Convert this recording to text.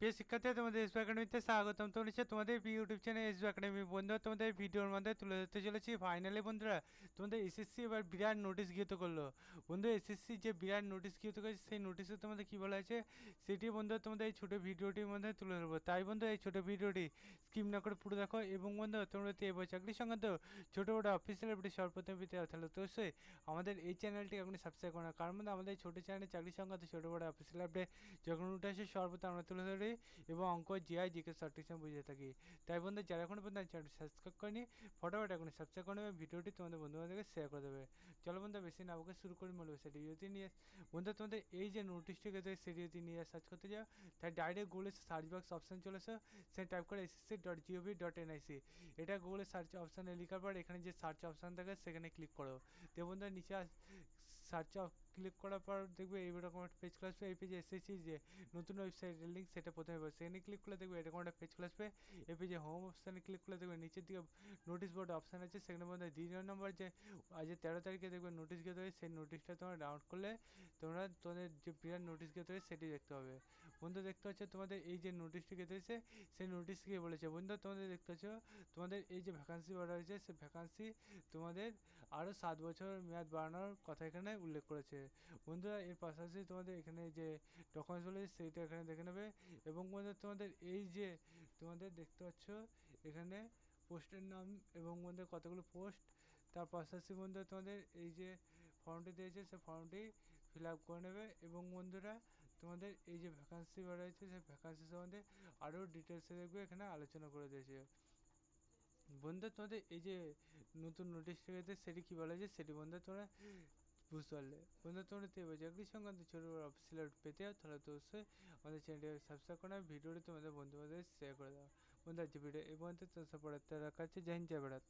প্রিয় শিক্ষার্থী, তোমাদের এসবি একাডেমিতে স্বাগতম। তো নিশ্চয় তোমাদের ইউটিউব চ্যানেল এসবি একাডেমি বন্ধুরা, তোমাদের ভিডিওর মধ্যে তুলে ধরতে চলেছি ফাইনালি বন্ধুরা তোমাদের এসএসসি এবার বিরাট নোটিশ গৃহীত করলো। বন্ধু এসএসসি যে বিরাট নোটিশ গৃহীত করেছে সেই নোটিশে তোমাদের কী বলা আছে সেটি বন্ধুরা তোমাদের এই ছোটো ভিডিওটির মধ্যে তুলে ধরবো। তাই বন্ধু এই ছোটো ভিডিওটি স্কিপ না করে পুরো দেখো, এবং বন্ধু তোমরা তো এবার চাকরি সংক্রান্ত ছোটো বড়ো অফিসিয়াল আপডেট সর্বপ্রথম পেতে তাহলে তো অবশ্যই আমাদের এই চ্যানেলটি এখনই সাবস্ক্রাইব করো না, কারণ বন্ধু আমাদের এই ছোটো চ্যানেলে চাকরি সংক্রান্ত ছোটো বড়ো অফিসিয়াল আপডেট যখন উঠে আসে সর্বপ্রথম আমরা তুলে ধরি এবং অঙ্ক জিআই জিকে সঠিক বুঝে থাকি। তাই বন্ধু যারা এখন পর্যন্ত চ্যানেলটি সাবস্ক্রাইব করেনি ফটোফট এখন সাবস্ক্রাইব করে নেবে, ভিডিওটি তোমাদের বন্ধুবান্ধবকে শেয়ার করে দেবে। চলো বন্ধু বেশি না ওকে শুরু করে মূল বিষয়টি যদি নিয়ে বন্ধু তোমাদের এই যে নোটিশটিকে সেটি যদি নিয়ে সার্চ করতে যাও তাই ডাইরেক্ট গুগলে সার্চ বক্স অপশান চলে আসো, সে টাইপ করে SSC.gov.nic। এটা গুগলে সার্চ অপশানে লেখার পর এখানে যে সার্চ অপশান থাকে সেখানে ক্লিক করো। তো বন্ধু নিচে সার্চ ক্লিক করার পর দেখবে এইরকম একটা পেজ ক্লাস এই পেজে এসেছি যে নতুন ওয়েবসাইটের লিঙ্ক সেটা প্রথমে পাবে, সেখানে ক্লিক করলে দেখবে এরকম একটা পেজ ক্লাস আসবে। এই পেজে হোম অপশানে ক্লিক করলে দেখবে নিচের দিকে নোটিশ বোর্ড অপশান আছে, সেখানে মধ্যে 2 নম্বর যে আজ 13 তারিখে দেখবে নোটিশ গেতে হবে, সেই নোটিশটা তোমরা ডাউনলোড করলে তোমরা তোমাদের যে বিরাট নোটিশ গেতে হবে সেটি দেখতে হবে। বন্ধু দেখতে পাচ্ছ তোমাদের এই যে নোটিশটি গেতে হয়েছে সেই নোটিশকে বলেছে বন্ধু তোমাদের দেখতে পাচ্ছ তোমাদের এই যে ভ্যাকান্সি বাড়া হয়েছে সেই ভ্যাকান্সি তোমাদের আরও 7 বছর মেয়াদ বাড়ানোর কথা এখানে উল্লেখ করেছে। বন্ধুরা এর পাশাপাশি তোমাদের এখানে যে ডকুমেন্টস বলেছে সেইটা এখানে দেখে নেবে, এবং বন্ধু তোমাদের এই যে তোমাদের দেখতে পাচ্ছ এখানে পোস্টের নাম এবং বন্ধু কতগুলো পোস্ট, তার পাশাপাশি বন্ধু তোমাদের এই যে ফর্মটি দিয়েছে সেই ফর্মটি ফিল আপ করে নেবে, এবং বন্ধুরা তোমাদের এই যে ভ্যাকান্সি বার হয়েছে সেই ভ্যাকান্সি সম্বন্ধে আরও ডিটেলসে দেখবে এখানে আলোচনা করে দিয়েছে। বন্ধু তোমাদের এই যে নতুন নোটিশটা গেছে সেটি কী বলা যায় সেটি বন্ধু তোমরা বুঝতে পারলে। বন্ধু তোমরা তো এবার চাকরি সংক্রান্ত ছোটো বড়ো অফিসিয়াল পেতে হয় তাহলে তো অবশ্যই আমাদের চ্যানেলটি সাবস্ক্রাইব করে ভিডিওটি তোমাদের বন্ধু বান্ধব শেয়ার করে দাও। বন্ধু আজকে ভিডিও এই পর্যন্ত তোমার পড়াতে রাখা আছে। জয় হিন্দ, জয় ভারত।